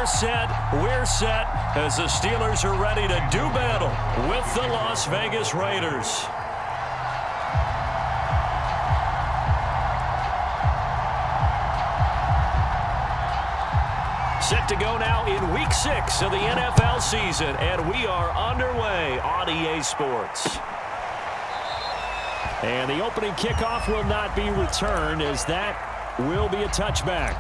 set, we're set, as the Steelers are ready to do battle with the Las Vegas Raiders. Set to go now in Week 6 of the NFL season, and we are underway on EA Sports. And the opening kickoff will not be returned, as that will be a touchback.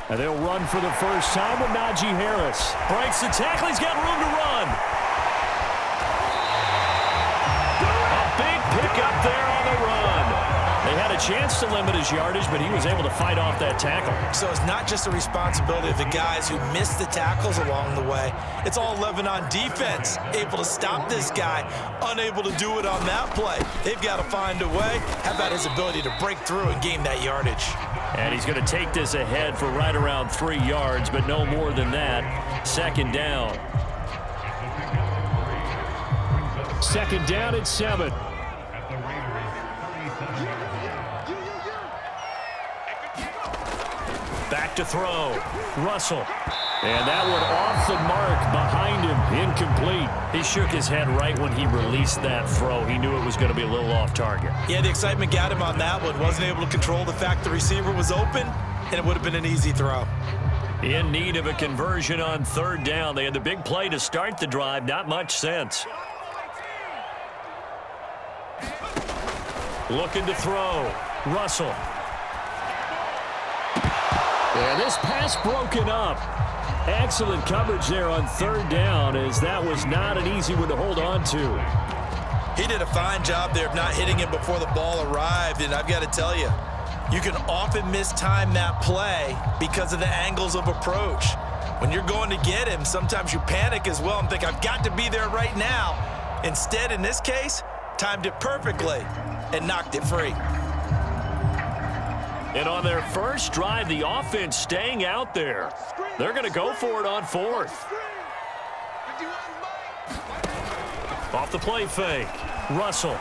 And they'll run for the first time with Najee Harris. Breaks the tackle. He's got room to run. A big pickup there on the run. They had a chance to limit his yardage, but he was able to fight off that tackle. So it's not just the responsibility of the guys who missed the tackles along the way. It's all 11 on defense, able to stop this guy, unable to do it on that play. They've got to find a way. How about his ability to break through and gain that yardage? And he's going to take this ahead for right around 3 yards, but no more than that. Second down. Second down at 7. Back to throw. Russell. And that one off the mark behind him. Incomplete. He shook his head right when he released that throw. He knew it was going to be a little off target. Yeah, the excitement got him on that one. Wasn't able to control the fact the receiver was open, and it would have been an easy throw. In need of a conversion on third down. They had the big play to start the drive. Not much sense. Looking to throw. Russell. And this pass broken up. Excellent coverage there on third down, as that was not an easy one to hold on to. He did a fine job there of not hitting him before the ball arrived, and I've got to tell you, you can often mistime that play because of the angles of approach. When you're going to get him, sometimes you panic as well and think, I've got to be there right now. Instead, in this case, timed it perfectly and knocked it free. And on their first drive, the offense staying out there. They're going to go for it on fourth. Off the play fake. Russell.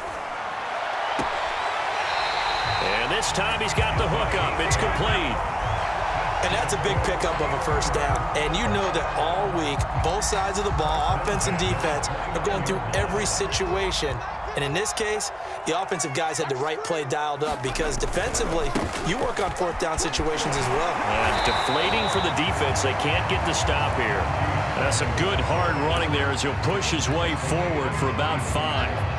And this time he's got the hook up. It's complete. And that's a big pickup of a first down. And you know that all week, both sides of the ball, offense and defense, are going through every situation. And in this case, the offensive guys had the right play dialed up, because defensively, you work on fourth down situations as well. And deflating for the defense. They can't get the stop here. That's some good hard running there as he'll push his way forward for about 5.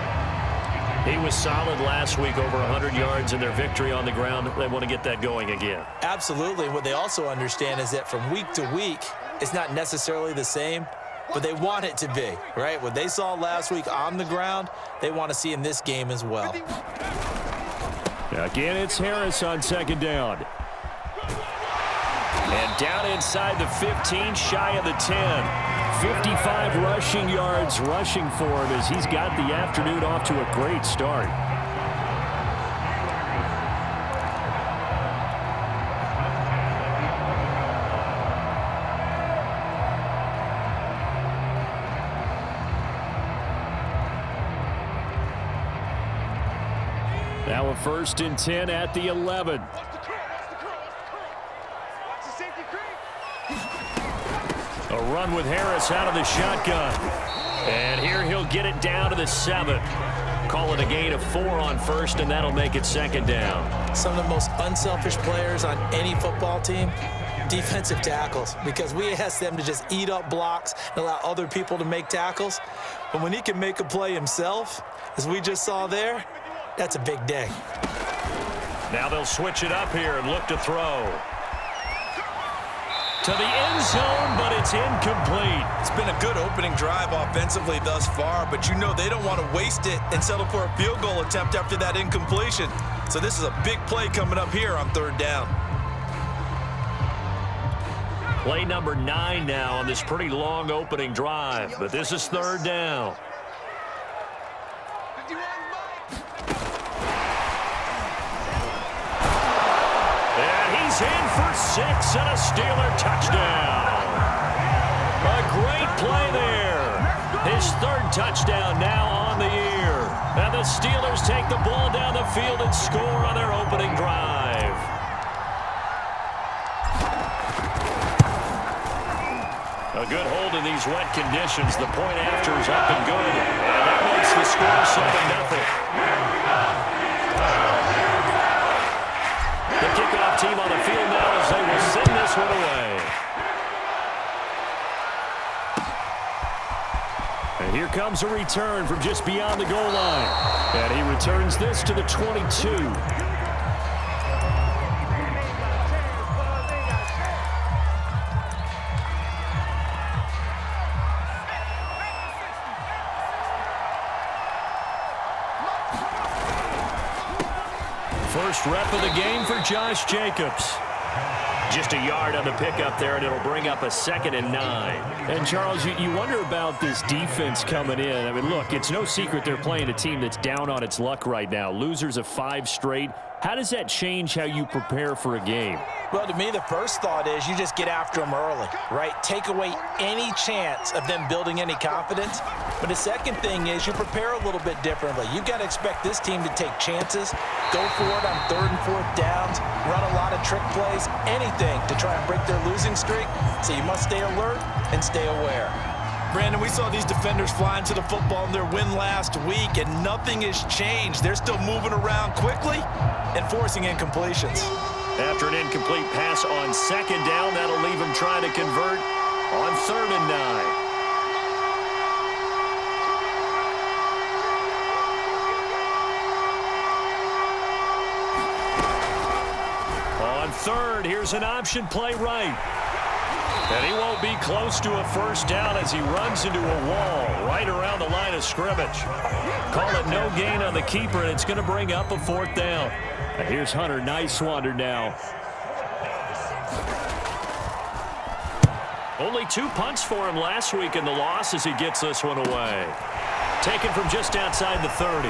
He was solid last week, over 100 yards in their victory on the ground. They want to get that going again. Absolutely. What they also understand is that from week to week, it's not necessarily the same, but they want it to be, right? What they saw last week on the ground, they want to see in this game as well. Again, it's Harris on second down. And down inside the 15, shy of the 10. 55 rushing yards rushing for him, as he's got the afternoon off to a great start. Now a 1st and 10 at the 11. A run with Harris out of the shotgun. And here he'll get it down to the 7. Call it a gain of 4 on first, and that'll make it second down. Some of the most unselfish players on any football team, defensive tackles, because we ask them to just eat up blocks and allow other people to make tackles. But when he can make a play himself, as we just saw there, that's a big day. Now they'll switch it up here and look to throw. To the end zone, but it's incomplete. It's been a good opening drive offensively thus far, but you know they don't want to waste it and settle for a field goal attempt after that incompletion. So this is a big play coming up here on third down. Play number 9 now on this pretty long opening drive, but this is third down. And he's in for 6 and a Steeler touchdown. A great play there. His 3rd touchdown now on the year. And the Steelers take the ball down the field and score on their opening drive. A good hold in these wet conditions. The point after is up and good. And that makes the score 7-0. The kickoff team on the field now as they will send this one away. And here comes a return from just beyond the goal line. And he returns this to the 22. First rep of the game for Josh Jacobs. Just a yard on the pickup there, and it'll bring up a 2nd and 9. And, Charles, you wonder about this defense coming in. I mean, look, it's no secret they're playing a team that's down on its luck right now. Losers of 5 straight. How does that change how you prepare for a game? Well, to me, the first thought is you just get after them early, right? Take away any chance of them building any confidence. But the second thing is you prepare a little bit differently. You've got to expect this team to take chances, go for it on 3rd and 4th downs, run a lot of trick plays, anything to try and break their losing streak. So you must stay alert and stay aware. Brandon, we saw these defenders flying to the football in their win last week, and nothing has changed. They're still moving around quickly and forcing incompletions. After an incomplete pass on 2nd down, that'll leave him trying to convert on 3rd and 9. On 3rd, here's an option play right. And he won't be close to a 1st down as he runs into a wall right around the line of scrimmage. Call it no gain on the keeper, and it's going to bring up a 4th down. And here's Hunter Nicewander now. Only 2 punts for him last week in the loss as he gets this one away. Taken from just outside the 30.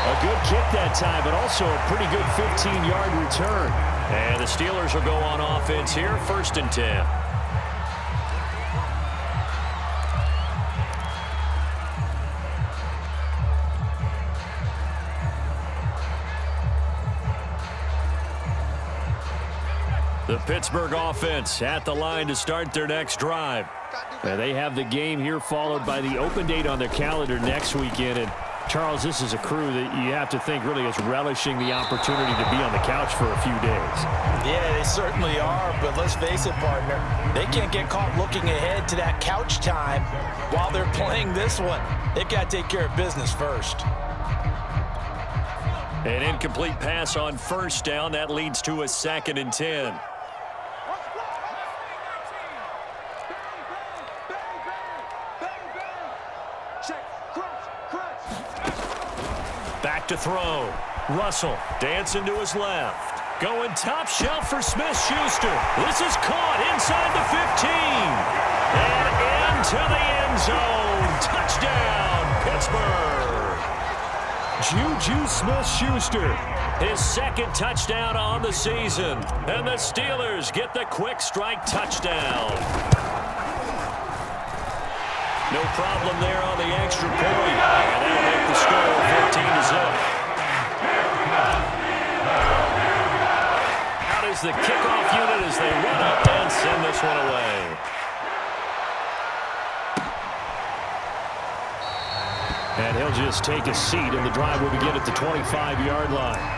A good kick that time, but also a pretty good 15-yard return. And the Steelers will go on offense here, 1st and 10. The Pittsburgh offense at the line to start their next drive. And they have the game here followed by the open date on their calendar next weekend. And Charles, this is a crew that you have to think really is relishing the opportunity to be on the couch for a few days. Yeah, they certainly are, but let's face it, partner. They can't get caught looking ahead to that couch time while they're playing this one. They've got to take care of business first. An incomplete pass on 1st down. That leads to a 2nd and 10. Back to throw. Russell dancing to his left. Going top shelf for Smith-Schuster. This is caught inside the 15. And into the end zone. Touchdown, Pittsburgh. Juju Smith-Schuster. His 2nd touchdown on the season. And the Steelers get the quick strike touchdown. No problem there on the extra point. And that'll make the score 14-0. Out is the kickoff unit as they run up and send this one away. And he'll just take a seat, and the drive will begin at the 25-yard line.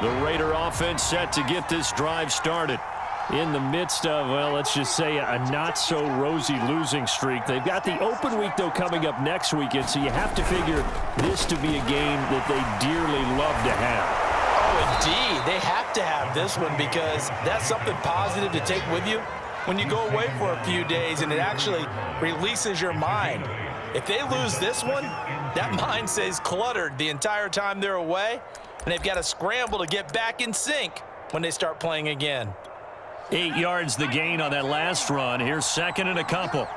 The Raider offense set to get this drive started in the midst of, well, let's just say a not-so-rosy losing streak. They've got the open week, though, coming up next weekend, so you have to figure this to be a game that they dearly love to have. Oh, indeed. They have to have this one because that's something positive to take with you when you go away for a few days, and it actually releases your mind. If they lose this one, that mind stays cluttered the entire time they're away, and they've got to scramble to get back in sync when they start playing again. 8 yards the gain on that last run. Here's second and a couple.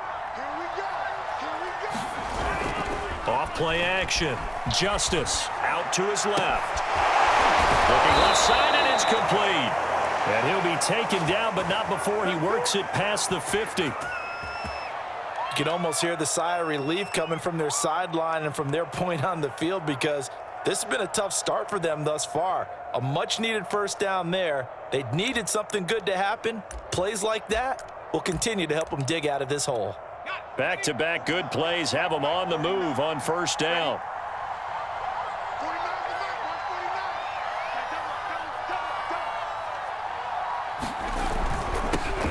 Off play action. Justice out to his left. Looking left side, and it's complete. And he'll be taken down, but not before he works it past the 50. You can almost hear the sigh of relief coming from their sideline and from their point on the field, because this has been a tough start for them thus far. A much-needed first down there. They needed something good to happen. Plays like that will continue to help them dig out of this hole. Back-to-back good plays have them on the move on first down.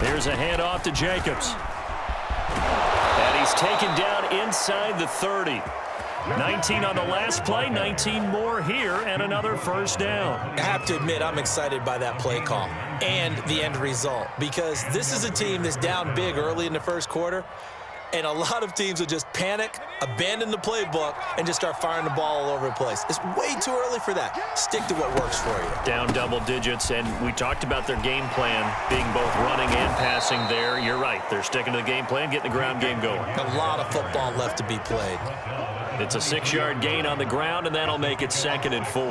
Here's a handoff to Jacobs. And he's taken down inside the 30. 19 on the last play, 19 more here, and another first down. I have to admit, I'm excited by that play call and the end result, because this is a team that's down big early in the first quarter, and a lot of teams will just panic, abandon the playbook, and just start firing the ball all over the place. It's way too early for that. Stick to what works for you. Down double digits, and we talked about their game plan being both running and passing there. You're right. They're sticking to the game plan, getting the ground game going. A lot of football left to be played. It's a 6-yard gain on the ground, and that'll make it 2nd and 4.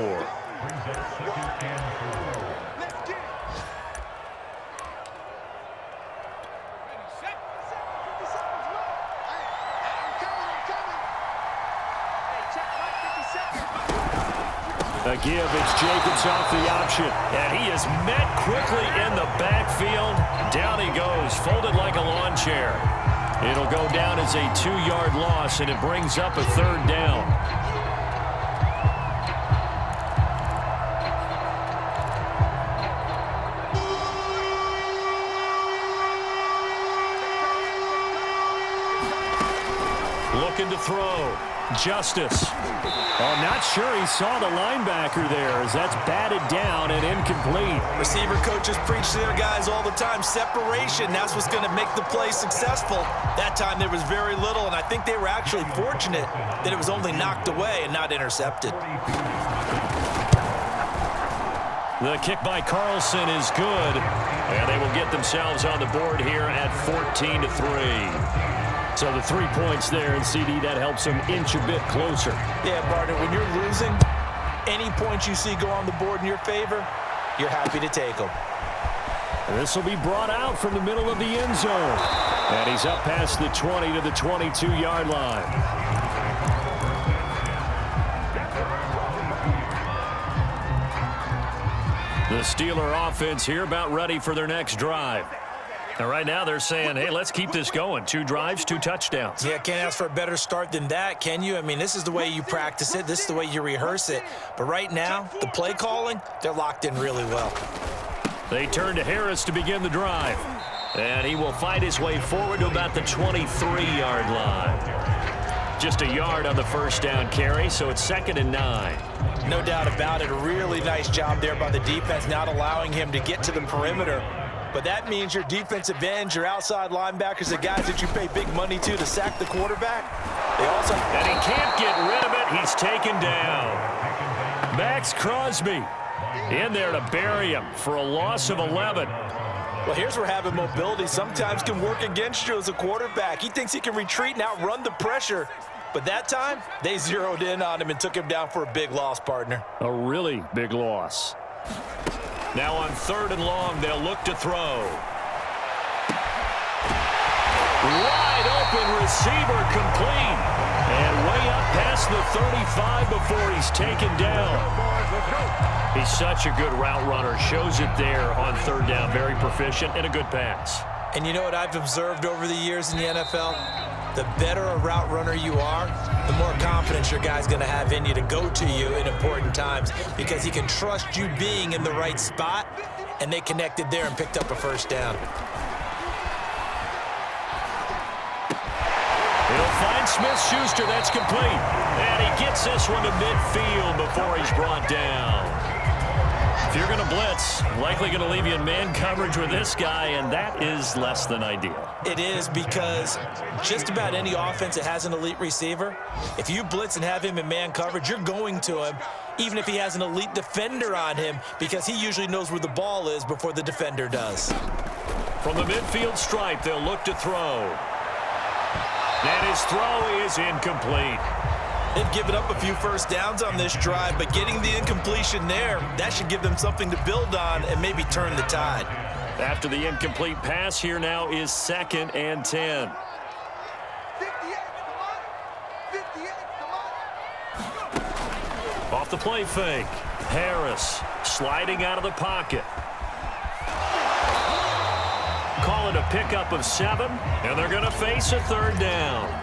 A give, it's Jacobs off the option. And he is met quickly in the backfield. Down he goes, folded like a lawn chair. It'll go down as a 2-yard loss, and it brings up a 3rd down. Looking to throw. Justice. I'm not sure he saw the linebacker there, as that's batted down and incomplete. Receiver coaches preach to their guys all the time. Separation, that's what's going to make the play successful. That time there was very little, and I think they were actually fortunate that it was only knocked away and not intercepted. The kick by Carlson is good, and they will get themselves on the board here at 14-3. So the 3 points there, and CD, that helps them inch a bit closer. Yeah, partner, when you're losing, any points you see go on the board in your favor, you're happy to take them. This will be brought out from the middle of the end zone. And he's up past the 20 to the 22-yard line. The Steeler offense here about ready for their next drive. Now, right now, they're saying, hey, let's keep this going. 2 drives, 2 touchdowns. Yeah, can't ask for a better start than that, can you? I mean, this is the way you practice it. This is the way you rehearse it. But right now, the play calling, they're locked in really well. They turn to Harris to begin the drive. And he will fight his way forward to about the 23-yard line. Just a yard on the first down carry, so it's 2nd and 9. No doubt about it. A really nice job there by the defense, not allowing him to get to the perimeter. But that means your defensive ends, your outside linebackers, the guys that you pay big money to sack the quarterback, they also... And he can't get rid of it. He's taken down. Max Crosby in there to bury him for a loss of 11. Well, here's where having mobility sometimes can work against you as a quarterback. He thinks he can retreat and outrun the pressure. But that time, they zeroed in on him and took him down for a big loss, partner. A really big loss. Now on 3rd and long, they'll look to throw. Wide open receiver, complete. And way up past the 35 before he's taken down. He's such a good route runner. Shows it there on 3rd down. Very proficient and a good pass. And you know what I've observed over the years in the NFL? The better a route runner you are, the more confidence your guy's going to have in you to go to you in important times, because he can trust you being in the right spot, and they connected there and picked up a first down. He'll find Smith-Schuster. That's complete. And he gets this one to midfield before he's brought down. If you're going to blitz, likely going to leave you in man coverage with this guy, and that is less than ideal. It is, because just about any offense that has an elite receiver, if you blitz and have him in man coverage, you're going to him, even if he has an elite defender on him, because he usually knows where the ball is before the defender does. From the midfield stripe, they'll look to throw. And his throw is incomplete. They've given up a few first downs on this drive, but getting the incompletion there, that should give them something to build on and maybe turn the tide. After the incomplete pass, here now is 2nd and 10. 58, come on. Off the play fake. Harris sliding out of the pocket. Call it a pickup of 7, and they're going to face a 3rd down.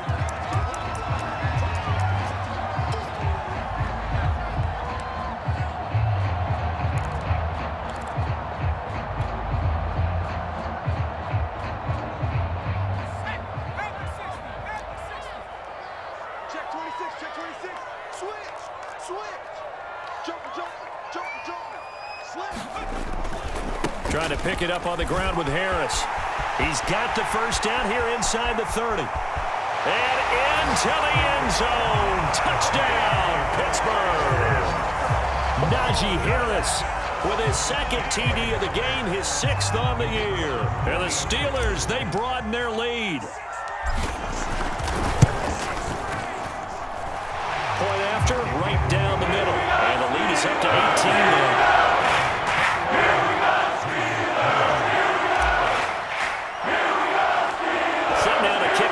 Trying to pick it up on the ground with Harris. He's got the first down here inside the 30. And into the end zone. Touchdown, Pittsburgh. Najee Harris with his 2nd TD of the game, his 6th on the year. And the Steelers, they broaden their lead. Point after, right down the middle. And the lead is up to 18 now.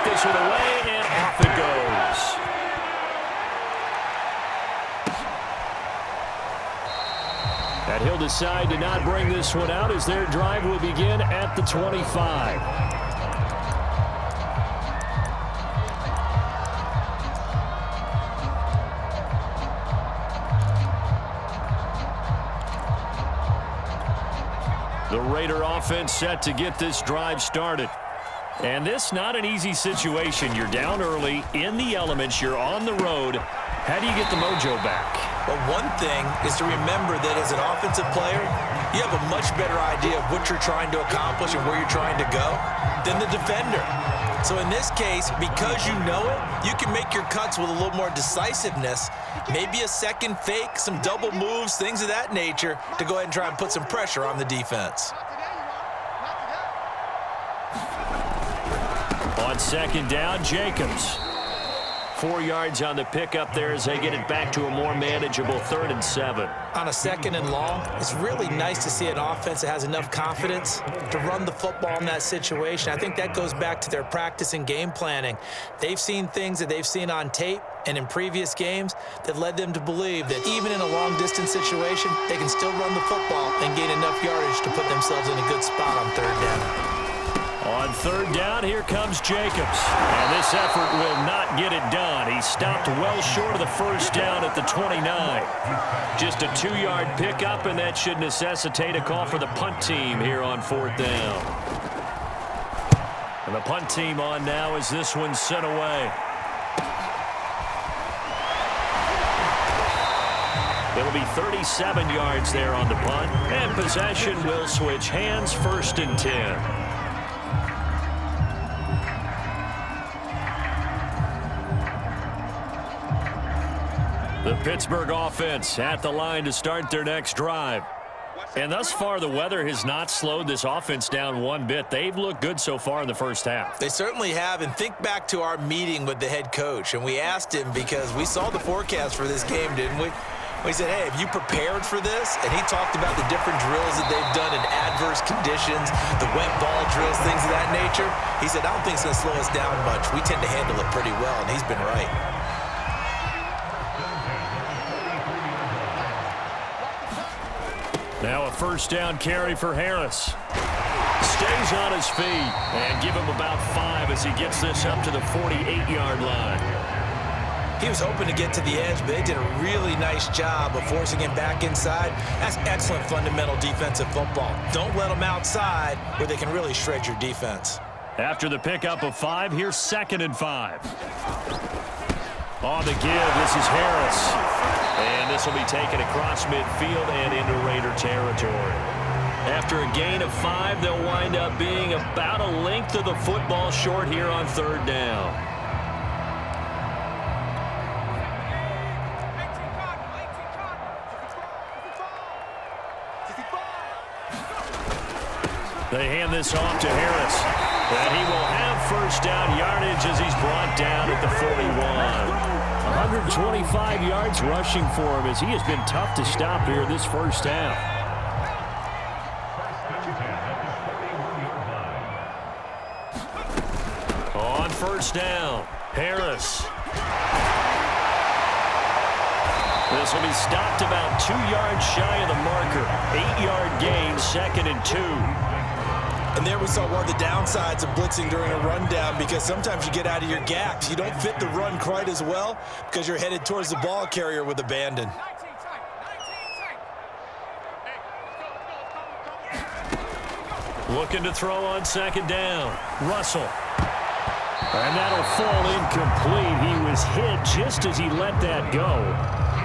This one away, and off it goes. And he'll decide to not bring this one out as their drive will begin at the 25. The Raider offense set to get this drive started. And this not an easy situation. You're down early, in the elements, you're on the road. How do you get the mojo back? Well, one thing is to remember that as an offensive player, you have a much better idea of what you're trying to accomplish and where you're trying to go than the defender. So in this case, because you know it, you can make your cuts with a little more decisiveness, maybe a second fake, some double moves, things of that nature, to go ahead and try and put some pressure on the defense. On 2nd down, Jacobs. 4 yards on the pickup there as they get it back to a more manageable 3rd and 7. On a 2nd and long, it's really nice to see an offense that has enough confidence to run the football in that situation. I think that goes back to their practice and game planning. They've seen things that they've seen on tape and in previous games that led them to believe that even in a long-distance situation, they can still run the football and gain enough yardage to put themselves in a good spot on 3rd down. On 3rd down, here comes Jacobs. And this effort will not get it done. He stopped well short of the first down at the 29. Just a 2-yard pickup, and that should necessitate a call for the punt team here on 4th down. And the punt team on now as this one's sent away. It'll be 37 yards there on the punt. And possession will switch hands, 1st and 10. The Pittsburgh offense at the line to start their next drive. And thus far, the weather has not slowed this offense down one bit. They've looked good so far in the first half. They certainly have. And think back to our meeting with the head coach. And we asked him because we saw the forecast for this game, didn't we? We said, hey, have you prepared for this? And he talked about the different drills that they've done in adverse conditions, the wet ball drills, things of that nature. He said, I don't think it's going to slow us down much. We tend to handle it pretty well, and he's been right. Now a 1st down carry for Harris. Stays on his feet and give him about 5 as he gets this up to the 48-yard line. He was hoping to get to the edge, but they did a really nice job of forcing him back inside. That's excellent fundamental defensive football. Don't let them outside where they can really shred your defense. After the pickup of 5, here's 2nd and 5. On the give, this is Harris. And this will be taken across midfield and into Raider territory. After a gain of 5, they'll wind up being about a length of the football short here on 3rd down. They hand this off to Harris. And he will have first down yardage as he's brought down at the 41. 125 yards rushing for him as he has been tough to stop here this first half. On first down, Harris. This will be stopped about 2 yards shy of the marker. 8-yard gain, 2nd and 2. And there we saw one of the downsides of blitzing during a rundown, because sometimes you get out of your gaps. You don't fit the run quite as well because you're headed towards the ball carrier with abandon. Looking to throw on 2nd down. Russell. And that'll fall incomplete. He was hit just as he let that go.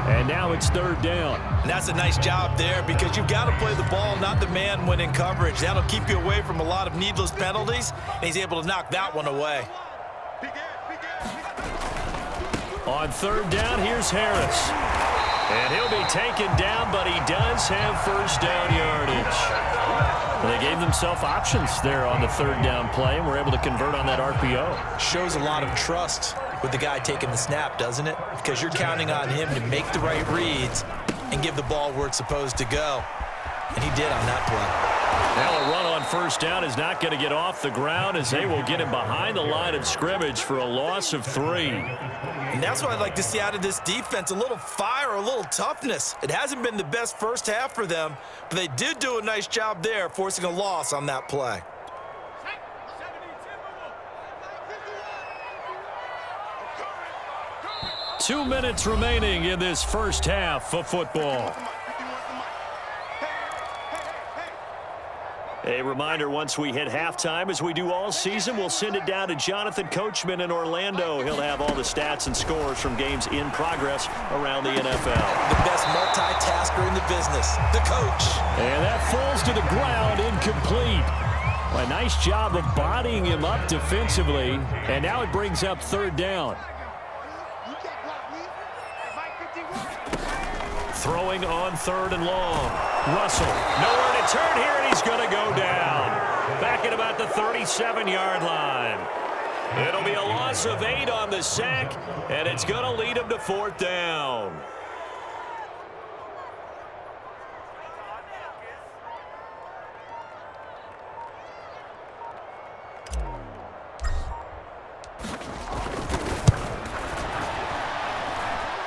And now it's 3rd down. And that's a nice job there, because you've got to play the ball, not the man when in coverage. That'll keep you away from a lot of needless penalties, and he's able to knock that one away. On 3rd down, here's Harris. And he'll be taken down, but he does have first down yardage. They gave themselves options there on the 3rd down play, and were able to convert on that RPO. Shows a lot of trust with the guy taking the snap, doesn't it? Because you're counting on him to make the right reads and give the ball where it's supposed to go. And he did on that play. Now a run on first down is not going to get off the ground, as they will get him behind the line of scrimmage for a loss of 3. And that's what I'd like to see out of this defense, a little fire, a little toughness. It hasn't been the best first half for them, but they did do a nice job there, forcing a loss on that play. Two minutes remaining in this first half of football. A reminder, once we hit halftime, as we do all season, we'll send it down to Jonathan Coachman in Orlando. He'll have all the stats and scores from games in progress around the NFL. The best multitasker in the business, the coach. And that falls to the ground, incomplete. Well, a nice job of bodying him up defensively, and now it brings up 3rd down. Throwing on 3rd and long. Russell, nowhere to turn here, and he's going to go down. Back at about the 37-yard line. It'll be a loss of 8 on the sack, and it's going to lead him to 4th down.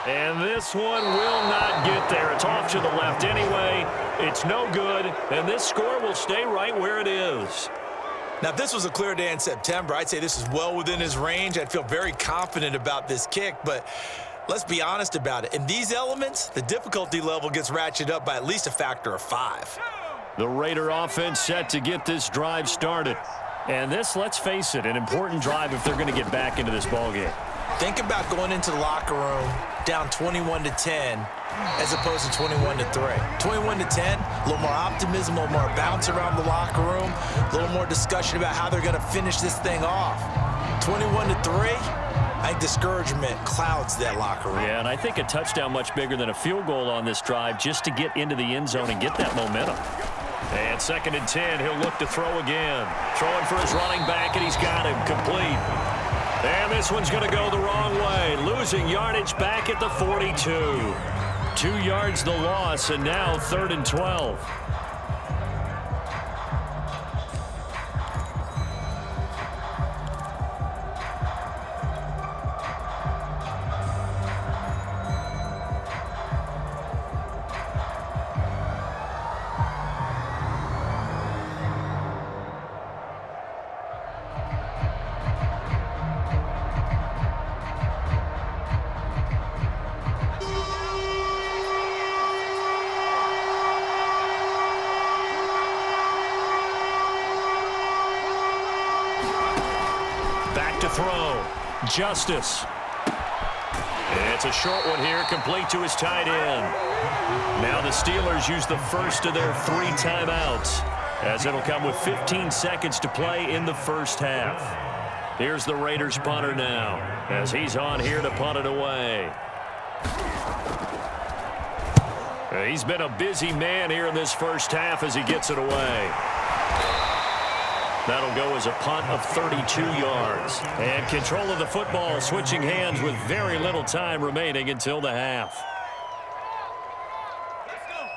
And this one will not get there. It's off to the left anyway. It's no good, and this score will stay right where it is. Now, if this was a clear day in September, I'd say this is well within his range. I'd feel very confident about this kick, but let's be honest about it. In these elements, the difficulty level gets ratcheted up by at least a factor of 5. The Raider offense set to get this drive started. And this, let's face it, an important drive if they're going to get back into this ballgame. Think about going into the locker room down 21-10 as opposed to 21-3. 21-10, a little more optimism, a little more bounce around the locker room, a little more discussion about how they're going to finish this thing off. 21-3, I think discouragement clouds that locker room. Yeah, and I think a touchdown much bigger than a field goal on this drive just to get into the end zone and get that momentum. And 2nd and 10, he'll look to throw again. Throwing for his running back, and he's got him complete. And this one's going to go the wrong way. Losing yardage back at the 42. 2 yards the loss, and now 3rd and 12. Throw. Justice. It's a short one here, complete to his tight end. Now the Steelers use the first of their 3 timeouts, as it'll come with 15 seconds to play in the first half. Here's the Raiders punter now, as he's on here to punt it away. He's been a busy man here in this first half as he gets it away. That'll go as a punt of 32 yards. And control of the football switching hands with very little time remaining until the half.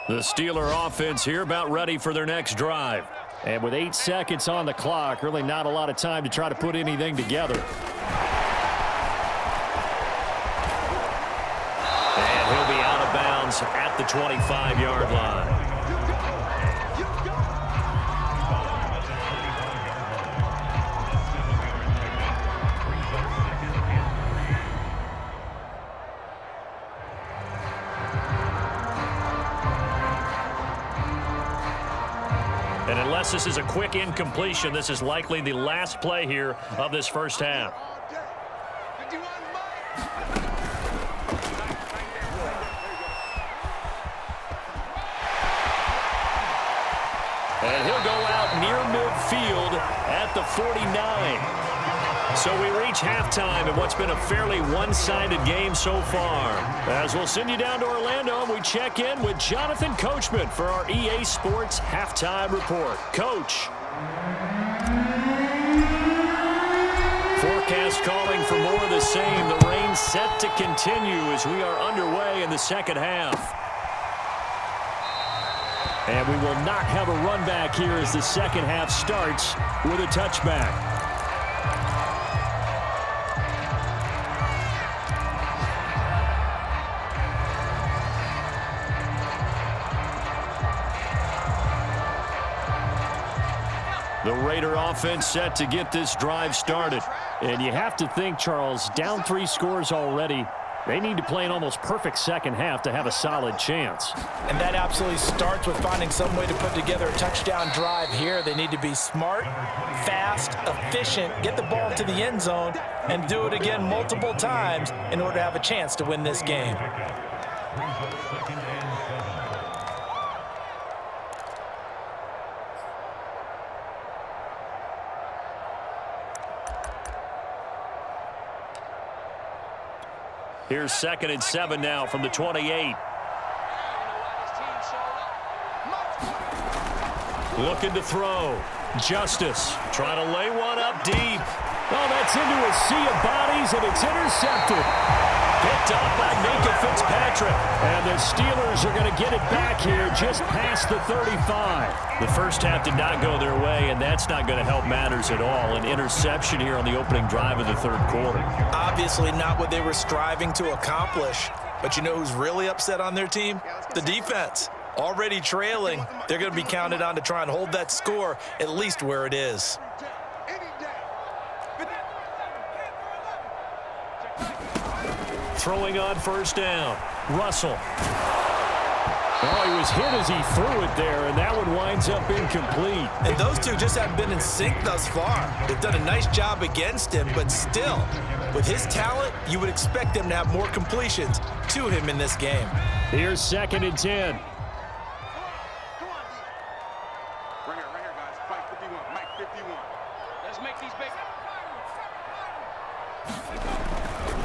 The Steeler offense here about ready for their next drive. And with 8 seconds on the clock, really not a lot of time to try to put anything together. And he'll be out of bounds at the 25-yard line. And unless this is a quick incompletion, this is likely the last play here of this first half. And he'll go out near midfield at the 49. So we reach halftime in what's been a fairly one-sided game so far. As we'll send you down to Orlando, and we check in with Jonathan Coachman for our EA Sports Halftime Report. Coach. Forecast calling for more of the same. The rain set to continue as we are underway in the second half. And we will not have a run back here as the second half starts with a touchback. The Raider offense set to get this drive started. And you have to think, Charles, down 3 scores already. They need to play an almost perfect second half to have a solid chance. And that absolutely starts with finding some way to put together a touchdown drive here. They need to be smart, fast, efficient, get the ball to the end zone, and do it again multiple times in order to have a chance to win this game. Here's 2nd and 7 now from the 28. Looking to throw. Justice trying to lay one up deep. Oh, that's into a sea of bodies, and it's intercepted. Picked up by Minka Fitzpatrick. And the Steelers are going to get it back here just past the 35. The first half did not go their way, and that's not going to help matters at all. An interception here on the opening drive of the third quarter. Obviously not what they were striving to accomplish. But you know who's really upset on their team? The defense. Already trailing, they're going to be counted on to try and hold that score at least where it is. Throwing on first down. Russell. Oh, he was hit as he threw it there, and that one winds up incomplete. And those two just haven't been in sync thus far. They've done a nice job against him, but still, with his talent, you would expect them to have more completions to him in this game. Here's 2nd and 10. Right here, guys. Mike 51. Mike 51. Let's make these big.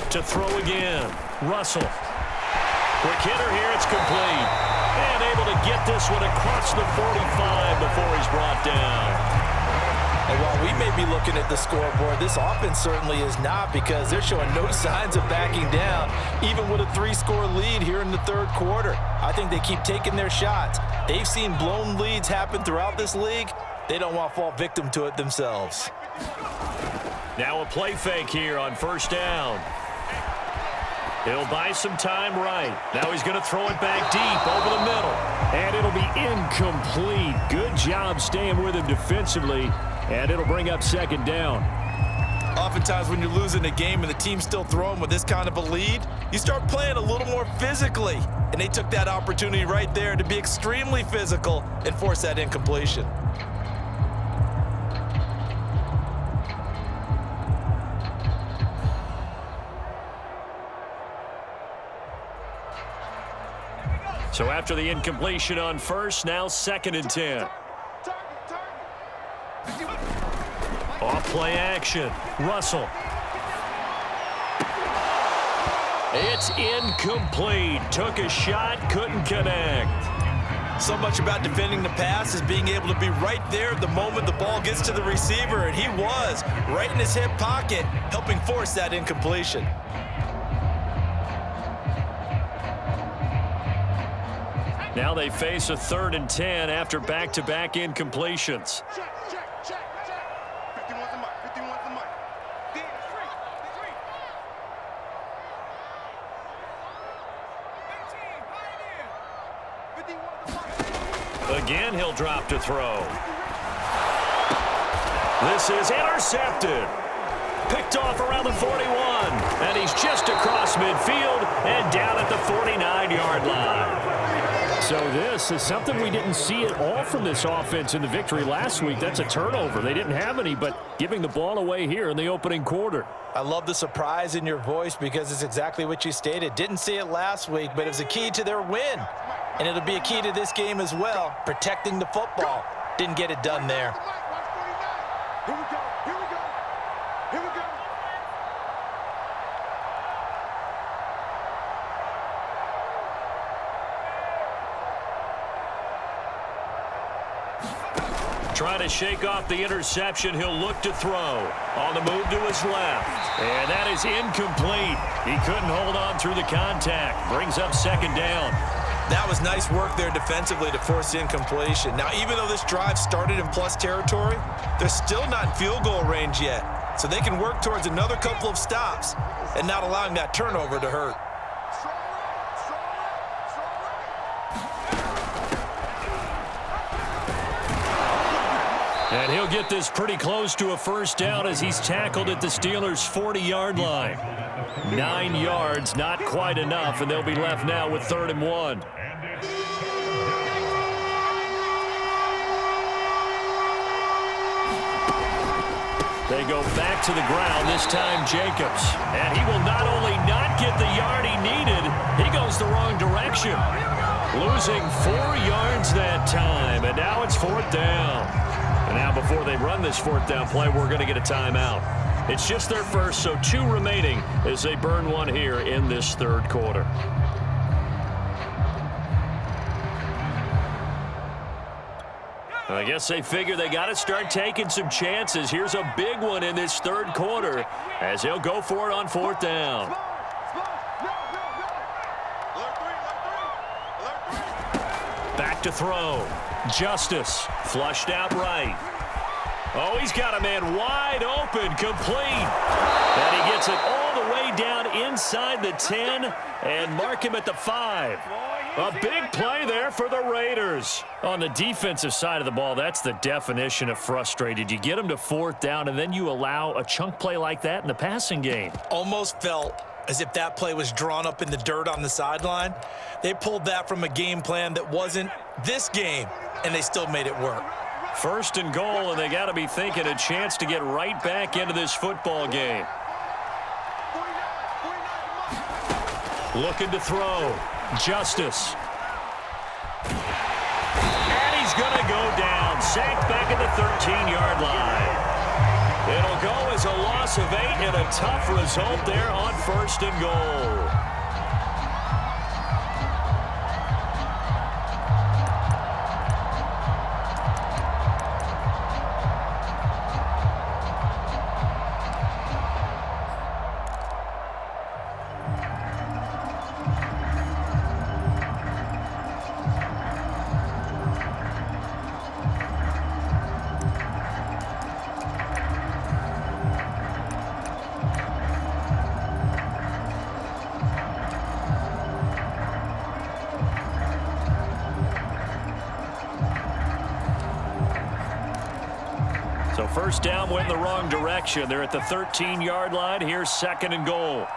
To throw again. Russell. Quick hitter here. It's complete. And able to get this one across the 45 before he's brought down. And while we may be looking at the scoreboard, this offense certainly is not, because they're showing no signs of backing down, even with a 3-score lead here in the third quarter. I think they keep taking their shots. They've seen blown leads happen throughout this league. They don't want to fall victim to it themselves. Now a play fake here on first down. He'll buy some time right. Now he's going to throw it back deep over the middle. And it'll be incomplete. Good job staying with him defensively. And it'll bring up 2nd down. Oftentimes when you're losing a game and the team's still throwing with this kind of a lead, you start playing a little more physically. And they took that opportunity right there to be extremely physical and force that incompletion. So after the incompletion on first, now 2nd and 10. Off play action. Russell. It's incomplete. Took a shot, couldn't connect. So much about defending the pass is being able to be right there the moment the ball gets to the receiver, and he was right in his hip pocket, helping force that incompletion. Now they face a 3rd and 10 after back-to-back incompletions. Check, check, check, check. 51's the mark, 51's the mark. D, three. Again, he'll drop to throw. This is intercepted. Picked off around the 41. And he's just across midfield and down at the 49-yard line. So this is something we didn't see at all from this offense in the victory last week. That's a turnover. They didn't have any, but giving the ball away here in the opening quarter. I love the surprise in your voice because it's exactly what you stated. Didn't see it last week, but it was a key to their win. And it'll be a key to this game as well, protecting the football. Didn't get it done there. Here we go, here we go, here we go. Trying to shake off the interception. He'll look to throw. On the move to his left. And that is incomplete. He couldn't hold on through the contact. Brings up 2nd down. That was nice work there defensively to force the incompletion. Now, even though this drive started in plus territory, they're still not in field goal range yet. So they can work towards another couple of stops and not allowing that turnover to hurt. And he'll get this pretty close to a 1st down as he's tackled at the Steelers' 40-yard line. 9 yards, not quite enough, and they'll be left now with 3rd and 1. They go back to the ground, this time Jacobs. And he will not only not get the yard he needed, he goes the wrong direction. Losing 4 yards that time, and now it's 4th down. And now before they run this 4th down play, we're going to get a timeout. It's just their first, so 2 remaining as they burn 1 here in this 3rd quarter. I guess they figure they got to start taking some chances. Here's a big one in this 3rd quarter as he'll go for it on 4th down. Back to throw. Justice flushed out right. Oh, he's got a man wide open, complete. And he gets it all the way down inside the 10 and mark him at the 5. A big play there for the Raiders. On the defensive side of the ball, that's the definition of frustrated. You get them to 4th down, and then you allow a chunk play like that in the passing game. Almost felt as if that play was drawn up in the dirt on the sideline. They pulled that from a game plan that wasn't this game, and they still made it work. 1st and goal, and they got to be thinking a chance to get right back into this football game. Looking to throw. Justice. And he's going to go down. Sacked back at the 13-yard line. It'll go as a loss of 8 and a tough result there on 1st and goal. So 1st down went in the wrong direction. They're at the 13-yard line. Here's 2nd and goal.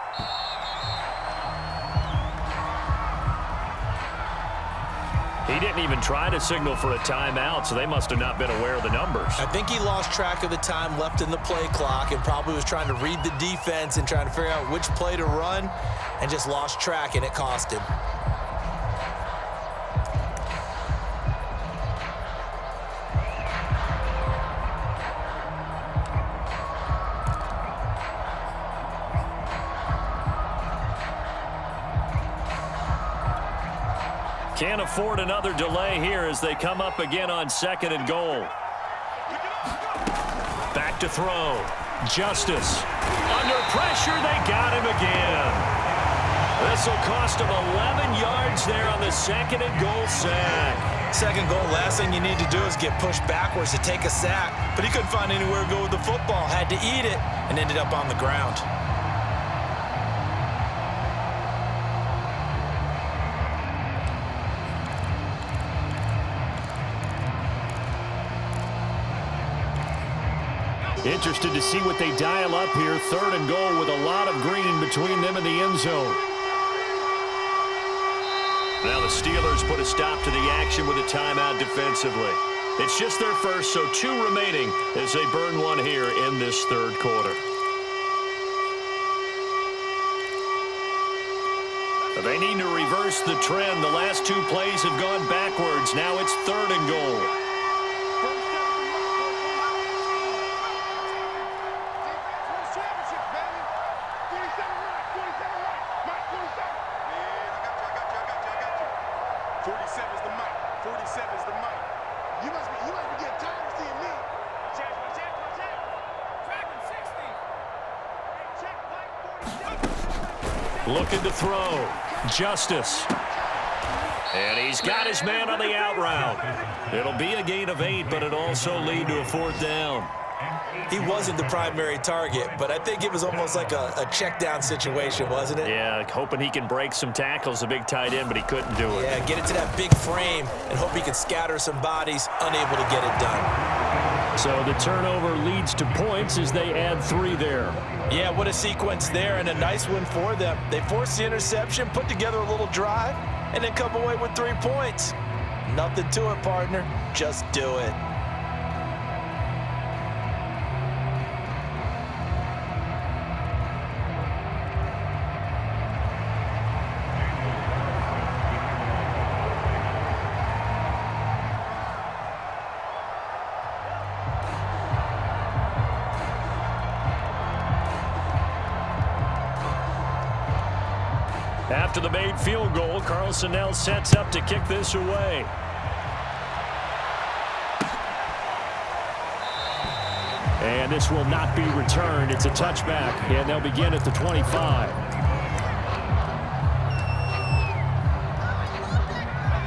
He didn't even try to signal for a timeout, so they must have not been aware of the numbers. I think he lost track of the time left in the play clock and probably was trying to read the defense and trying to figure out which play to run and just lost track, and it cost him. Can't afford another delay here as they come up again on 2nd and goal. Back to throw. Justice. Under pressure, they got him again. This will cost him 11 yards there on the 2nd and goal sack. 2nd goal, last thing you need to do is get pushed backwards to take a sack. But he couldn't find anywhere to go with the football. Had to eat it and ended up on the ground. Interested to see what they dial up here. 3rd and goal with a lot of green between them and the end zone. Now the Steelers put a stop to the action with a timeout defensively. It's just their first, so 2 remaining as they burn one here in this 3rd quarter. They need to reverse the trend. The last 2 plays have gone backwards. Now it's 3rd and goal. Looking to throw. Justice. And he's got his man on the out route. It'll be a gain of 8, but it also lead to a 4th down. He wasn't the primary target, but I think it was almost like a check down situation, wasn't it? Yeah, hoping he can break some tackles, a big tight end, but he couldn't do it. Yeah, get it to that big frame and hope he can scatter some bodies, unable to get it done. So the turnover leads to points as they add 3 there. Yeah, what a sequence there, and a nice one for them. They forced the interception, put together a little drive, and then come away with 3 points. Nothing to it, partner. Just do it. After the made field goal, Carlson now sets up to kick this away. And this will not be returned. It's a touchback, and they'll begin at the 25.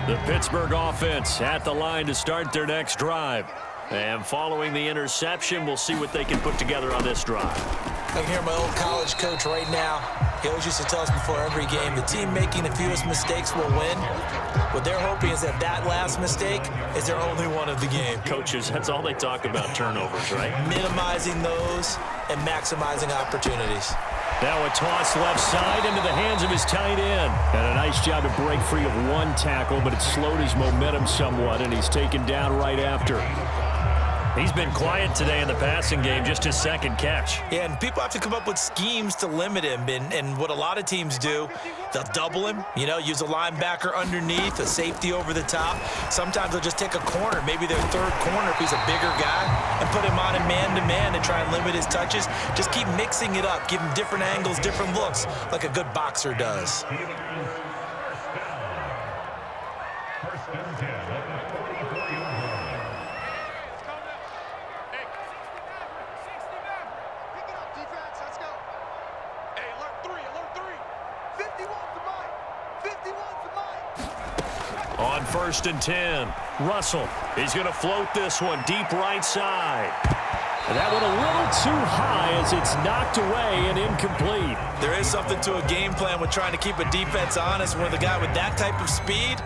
The Pittsburgh offense at the line to start their next drive. And following the interception, we'll see what they can put together on this drive. I can hear my old college coach right now. He always used to tell us before every game, the team making the fewest mistakes will win. What they're hoping is that that last mistake is their only one of the game. Coaches, that's all they talk about, turnovers, right? Minimizing those and maximizing opportunities. Now a toss left side into the hands of his tight end. And a nice job to break free of 1 tackle, but it slowed his momentum somewhat, and he's taken down right after. He's been quiet today in the passing game, just his 2nd catch. Yeah, and people have to come up with schemes to limit him. And what a lot of teams do, they'll double him, use a linebacker underneath, a safety over the top. Sometimes they'll just take a corner, maybe their 3rd corner if he's a bigger guy, and put him on a man-to-man to try and limit his touches. Just keep mixing it up, give him different angles, different looks, like a good boxer does. On 1st and 10, Russell. He's going to float this one deep right side. And that one a little too high as it's knocked away and incomplete. There is something to a game plan with trying to keep a defense honest. With a guy with that type of speed,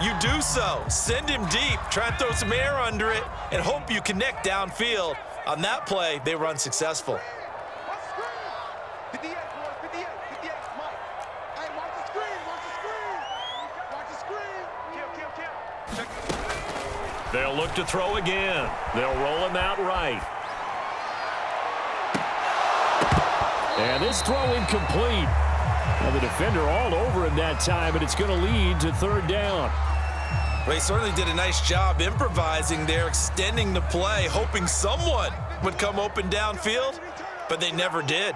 you do so. Send him deep, try and throw some air under it, and hope you connect downfield. On that play, they run successful. They'll look to throw again. They'll roll him out right. And this throw incomplete. Now the defender all over him that time, but it's going to lead to 3rd down. Well, he certainly did a nice job improvising there, extending the play, hoping someone would come open downfield, but they never did.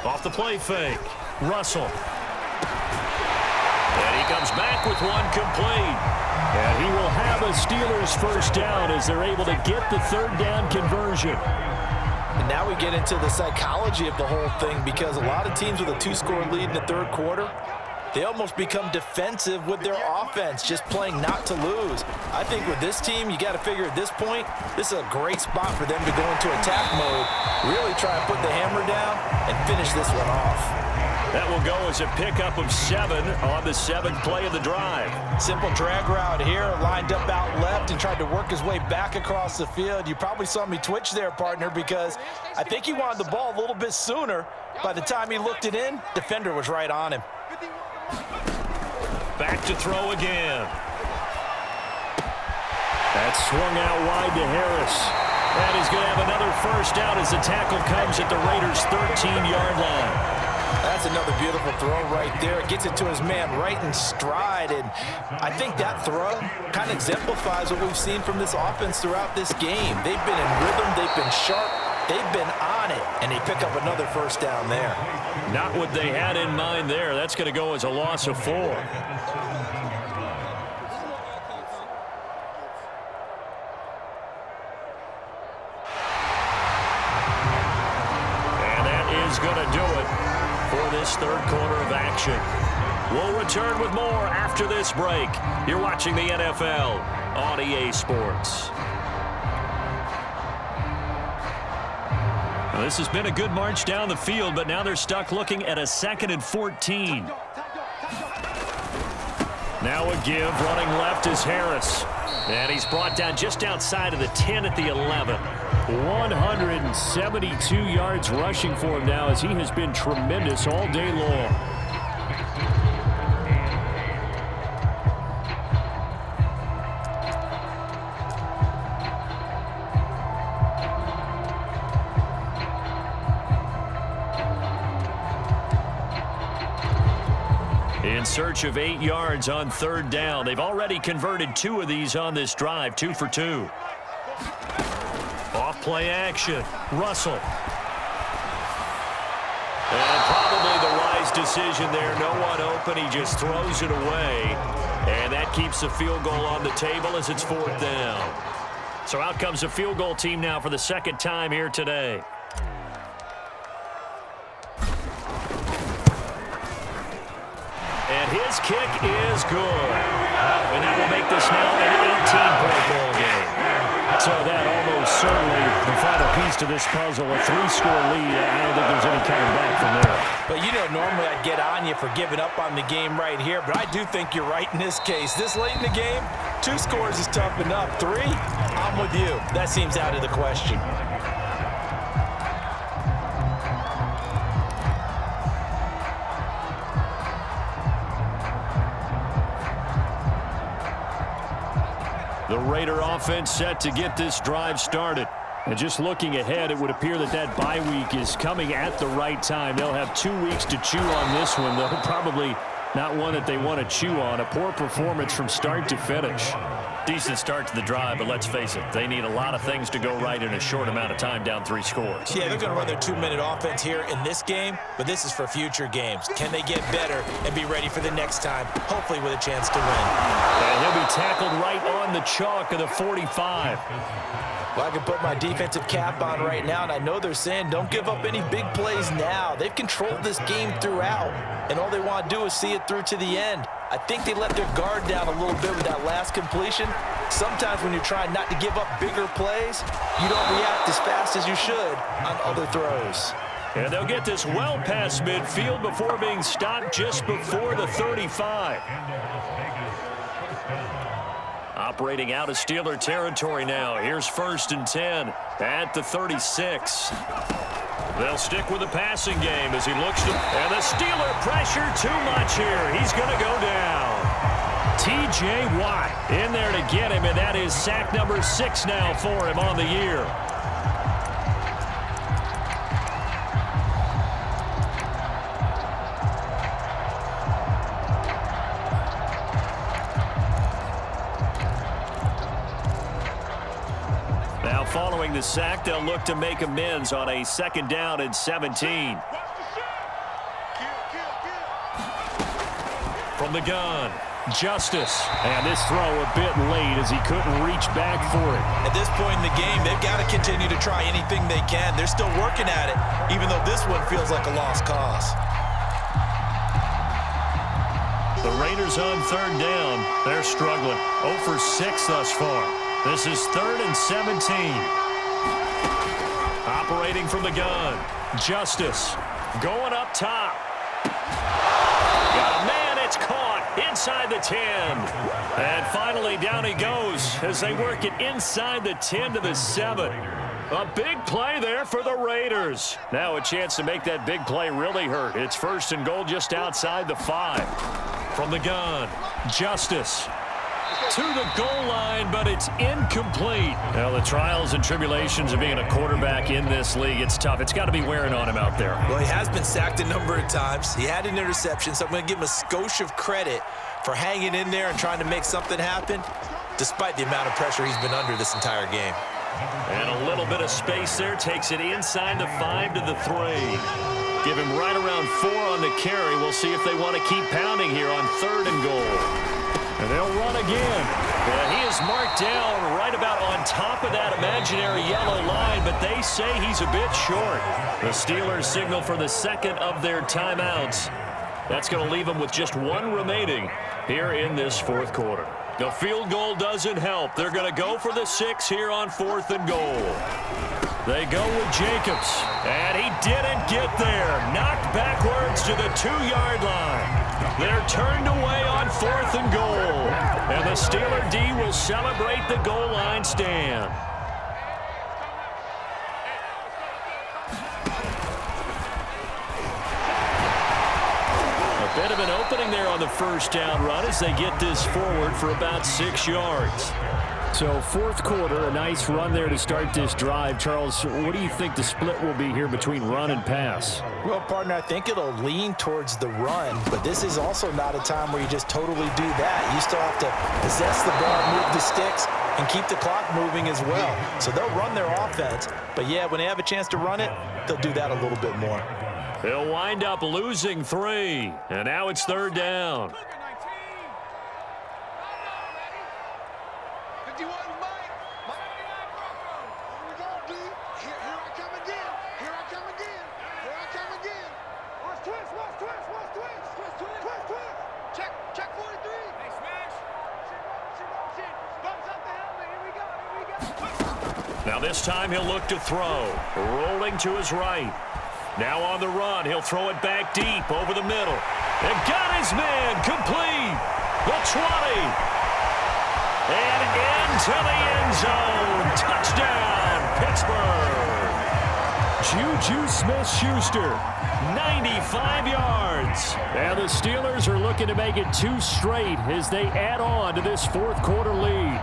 Off the play fake, Russell. And comes back with one complete. And he will have a Steelers first down as they're able to get the third down conversion. And now we get into the psychology of the whole thing, because a lot of teams with a 2-score lead in the third quarter, they almost become defensive with their offense, just playing not to lose. I think with this team, you got to figure at this point, this is a great spot for them to go into attack mode, really try and put the hammer down and finish this one off. That will go as a pickup of 7 on the 7th play of the drive. Simple drag route here, lined up out left and tried to work his way back across the field. You probably saw me twitch there, partner, because I think he wanted the ball a little bit sooner. By the time he looked it in, defender was right on him. Back to throw again. That's swung out wide to Harris. And he's going to have another first down as the tackle comes at the Raiders' 13-yard line. That's another beautiful throw right there. It gets it to his man right in stride, and I think that throw kind of exemplifies what we've seen from this offense throughout this game. They've been in rhythm, they've been sharp, they've been on it, and they pick up another first down there. Not what they had in mind there. That's going to go as a loss of 4. And that is going to do it for this third quarter of action. We'll return with more after this break. You're watching the NFL on EA Sports. Well, this has been a good march down the field, but now they're stuck looking at a 2nd and 14. Now a give, running left is Harris. And he's brought down just outside of the 10 at the 11. 172 yards rushing for him now, as he has been tremendous all day long. In search of 8 yards on third down. They've already converted 2 of these on this drive, 2 for 2. Off play action. Russell. And probably the wise decision there. No one open. He just throws it away. And that keeps the field goal on the table as it's 4th down. So out comes the field goal team now for the second time here today. And his kick is good. And that will make this now an 18-point ball game. So that almost certainly the final piece to this puzzle, a 3-score lead. I don't think there's any coming back from there. But you know, normally I'd get on you for giving up on the game right here, but I do think you're right in this case. This late in the game, 2 scores is tough enough. 3, I'm with you. That seems out of the question. The Raider offense set to get this drive started. And just looking ahead, it would appear that that bye week is coming at the right time. They'll have 2 weeks to chew on this one, though probably not one that they want to chew on. A poor performance from start to finish. Decent start to the drive, but let's face it, they need a lot of things to go right in a short amount of time, down 3 scores. Yeah, they're going to run their 2-minute offense here in this game, but this is for future games. Can they get better and be ready for the next time, hopefully with a chance to win? And he'll be tackled right on the chalk of the 45. Well, I can put my defensive cap on right now, and I know they're saying don't give up any big plays now. They've controlled this game throughout, and all they want to do is see it through to the end. I think they let their guard down a little bit with that last completion. Sometimes when you're trying not to give up bigger plays, you don't react as fast as you should on other throws. And they'll get this well past midfield before being stopped just before the 35. Operating out of Steeler territory now. Here's 1st and 10 at the 36. They'll stick with the passing game as he looks to... And the Steeler pressure too much here. He's going to go down. T.J. Watt in there to get him, and that is sack number 6 now for him on the year. Following the sack, they'll look to make amends on a 2nd down and 17. From the gun, Justice. And this throw a bit late as he couldn't reach back for it. At this point in the game, they've got to continue to try anything they can. They're still working at it, even though this one feels like a lost cause. The Raiders on third down. They're struggling. 0 for 6 thus far. This is 3rd and 17. Operating from the gun. Justice going up top. Got a man. It's caught inside the 10. And finally down he goes as they work it inside the 10 to the 7. A big play there for the Raiders. Now a chance to make that big play really hurt. It's 1st and goal just outside the 5. From the gun, Justice to the goal line, but it's incomplete. Well, the trials and tribulations of being a quarterback in this league, it's tough. It's got to be wearing on him out there. Well, he has been sacked a number of times. He had an interception, so I'm going to give him a skosh of credit for hanging in there and trying to make something happen, despite the amount of pressure he's been under this entire game. And a little bit of space there, takes it inside the 5 to the 3. Give him right around 4 on the carry. We'll see if they want to keep pounding here on 3rd and goal. And they'll run again. And he is marked down right about on top of that imaginary yellow line, but they say he's a bit short. The Steelers signal for the 2nd of their timeouts. That's going to leave them with just 1 remaining here in this 4th quarter. The field goal doesn't help. They're going to go for the 6 here on 4th and goal. They go with Jacobs, and he didn't get there. Knocked backwards to the 2-yard line. They're turned away on 4th and goal, and the Steeler D will celebrate the goal line stand. A bit of an opening there on the 1st down run as they get this forward for about 6 yards. So 4th quarter, a nice run there to start this drive. Charles, what do you think the split will be here between run and pass? Well, partner, I think it'll lean towards the run, but this is also not a time where you just totally do that. You still have to possess the ball, move the sticks, and keep the clock moving as well. So they'll run their offense, but yeah, when they have a chance to run it, they'll do that a little bit more. They'll wind up losing 3, and now it's 3rd down. Now this time he'll look to throw. Rolling to his right. Now on the run, he'll throw it back deep over the middle. And got his man complete. The 20. And into the end zone. Touchdown, Pittsburgh. Juju Smith-Schuster, 95 yards. And the Steelers are looking to make it 2 straight as they add on to this 4th quarter lead.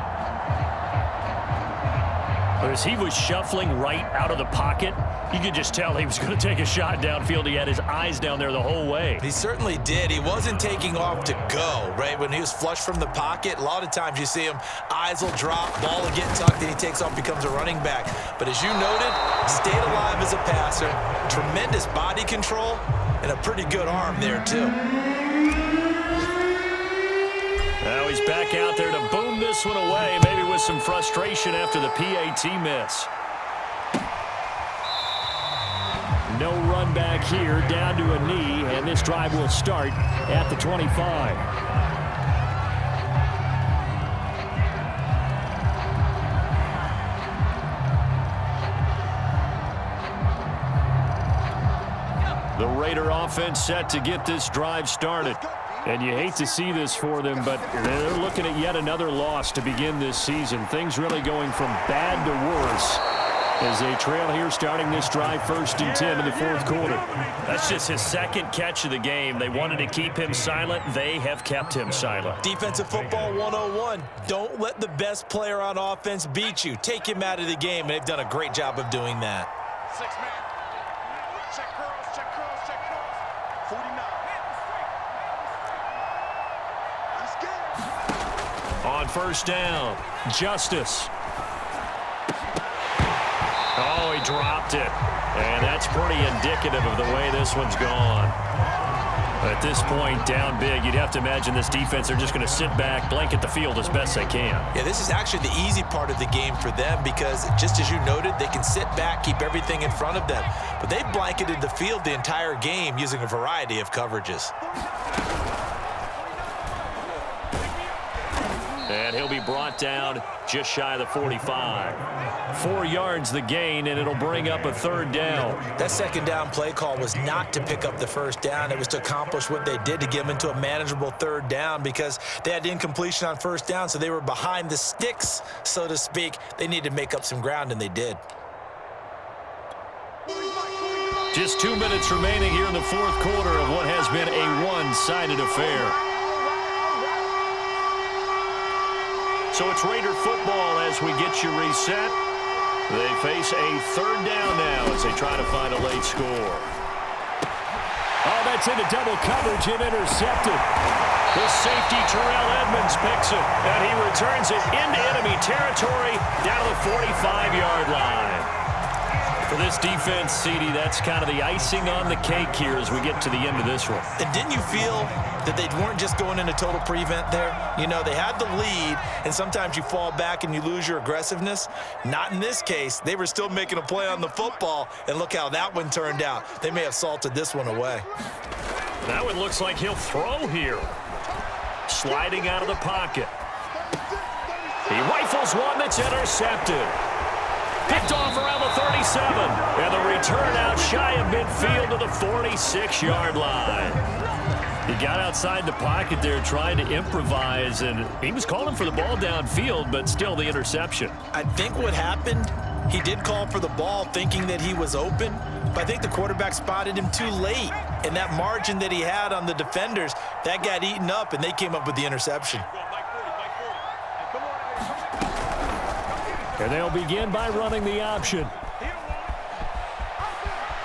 As he was shuffling right out of the pocket, you could just tell he was going to take a shot downfield. He had his eyes down there the whole way. He certainly did. He wasn't taking off to go, right? When he was flush from the pocket, a lot of times you see him, eyes will drop, ball will get tucked, and he takes off, becomes a running back. But as you noted, stayed alive as a passer, tremendous body control, and a pretty good arm there, too. Now he's back out there to boom this one away, maybe with some frustration after the PAT miss. No run back here, down to a knee, and this drive will start at the 25. The Raider offense set to get this drive started. And you hate to see this for them, but they're looking at yet another loss to begin this season. Things really going from bad to worse as they trail here starting this drive 1st and 10 in the 4th quarter. That's just his 2nd catch of the game. They wanted to keep him silent. They have kept him silent. Defensive football 101. Don't let the best player on offense beat you. Take him out of the game. They've done a great job of doing that. 6-man. Check curls, check curls, check curls. 49. On 1st down, Justice. Oh, he dropped it. And that's pretty indicative of the way this one's gone. At this point, down big, you'd have to imagine this defense are just going to sit back, blanket the field as best they can. Yeah, this is actually the easy part of the game for them because, just as you noted, they can sit back, keep everything in front of them. But they've blanketed the field the entire game using a variety of coverages. And he'll be brought down just shy of the 45. 4 yards the gain, and it'll bring up a third down. That second down play call was not to pick up the first down. It was to accomplish what they did to get them into a manageable third down because they had incompletion on first down, so they were behind the sticks, so to speak. They needed to make up some ground, and they did. Just 2 minutes remaining here in the fourth quarter of what has been a one-sided affair. So it's Raider football as we get you reset. They face a third down now as they try to find a late score. Oh, that's into double coverage and intercepted. The safety, Terrell Edmonds, picks it, and he returns it into enemy territory down to the 45-yard line. For this defense, CD, that's kind of the icing on the cake here as we get to the end of this one. And didn't you feel that they weren't just going into total prevent there? You know, they had the lead, and sometimes you fall back and you lose your aggressiveness. Not in this case. They were still making a play on the football, and look how that one turned out. They may have salted this one away. That one looks like he'll throw here. Sliding out of the pocket. He rifles one that's intercepted. Picked off around the 37. And the return out shy of midfield to the 46-yard line. He got outside the pocket there trying to improvise, and he was calling for the ball downfield, but still the interception. I think what happened, he did call for the ball thinking that he was open, but I think the quarterback spotted him too late. And that margin that he had on the defenders, that got eaten up, and they came up with the interception. And they'll begin by running the option.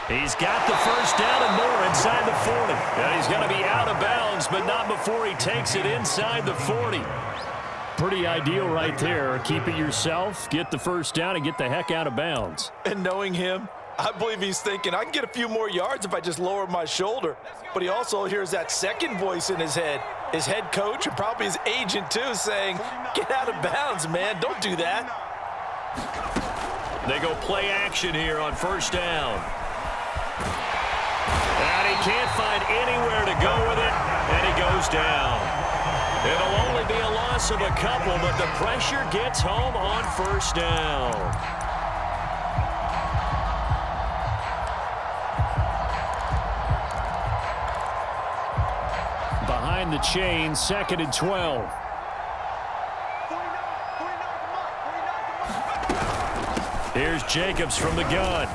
He's got the first down and more inside the 40. And he's going to be out of bounds, but not before he takes it inside the 40. Pretty ideal right there. Keep it yourself, get the first down, and get the heck out of bounds. And knowing him, I believe he's thinking, I can get a few more yards if I just lower my shoulder. But he also hears that second voice in his head coach, and probably his agent too, saying, get out of bounds, man. Don't do that. They go play action here on first down. And he can't find anywhere to go with it, and he goes down. It'll only be a loss of a couple, but the pressure gets home on first down. Behind the chain, 2nd and 12. Here's Jacobs from the gun.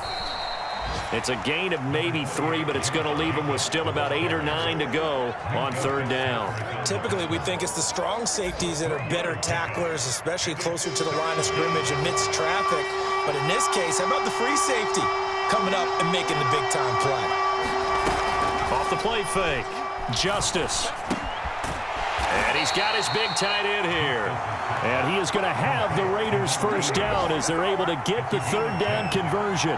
It's a gain of maybe 3, but it's going to leave him with still about 8 or 9 to go on third down. Typically, we think it's the strong safeties that are better tacklers, especially closer to the line of scrimmage amidst traffic. But in this case, how about the free safety coming up and making the big-time play? Off the play fake. Justice. And he's got his big tight end here. And he is going to have the Raiders first down as they're able to get the third down conversion.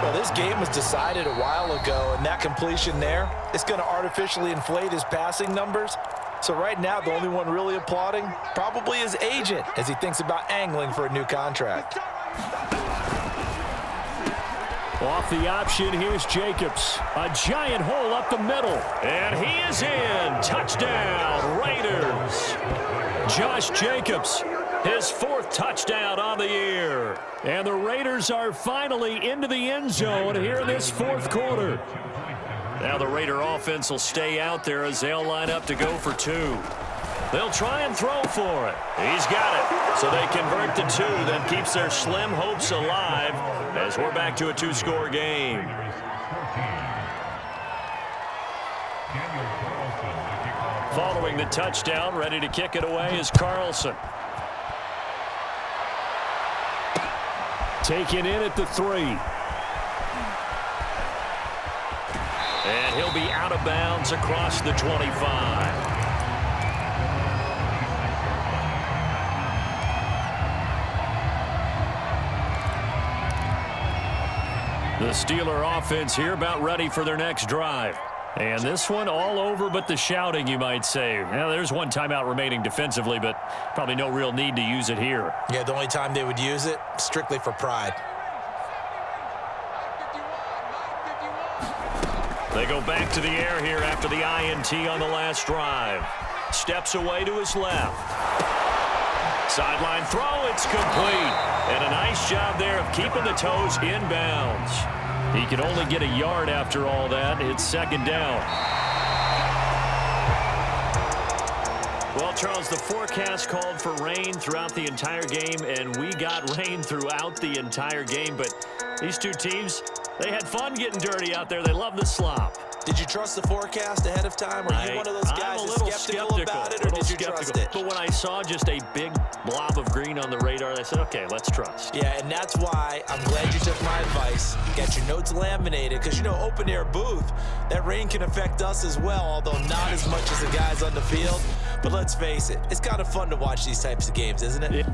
Well, this game was decided a while ago, and that completion there, it's going to artificially inflate his passing numbers. So right now, the only one really applauding probably his agent as he thinks about angling for a new contract. Off the option, here's Jacobs. A giant hole up the middle. And he is in. Touchdown, Raiders. Josh Jacobs, his 4th touchdown on the year. And the Raiders are finally into the end zone here in this fourth quarter. Now the Raider offense will stay out there as they'll line up to go for 2. They'll try and throw for it. He's got it. So they convert to 2, then keeps their slim hopes alive as we're back to a 2-score game. Following the touchdown, ready to kick it away is Carlson. Taken in at the 3. And he'll be out of bounds across the 25. The Steeler offense here about ready for their next drive. And this one all over but the shouting, you might say. Now, there's one timeout remaining defensively, but probably no real need to use it here. Yeah, the only time they would use it, strictly for pride. They go back to the air here after the INT on the last drive. Steps away to his left. Sideline throw, it's complete. And a nice job there of keeping the toes in bounds. He can only get a yard after all that. It's second down. Well, Charles, the forecast called for rain throughout the entire game, and we got rain throughout the entire game. But these two teams, they had fun getting dirty out there. They love the slop. Did you trust the forecast ahead of time? Were you one of those guys that's skeptical about it, or did you trust it? But when I saw just a big blob of green on the radar, I said, okay, let's trust. Yeah, and that's why I'm glad you took my advice. Get your notes laminated, because, you know, open-air booth, that rain can affect us as well, although not as much as the guys on the field. But let's face it, it's kind of fun to watch these types of games, isn't it?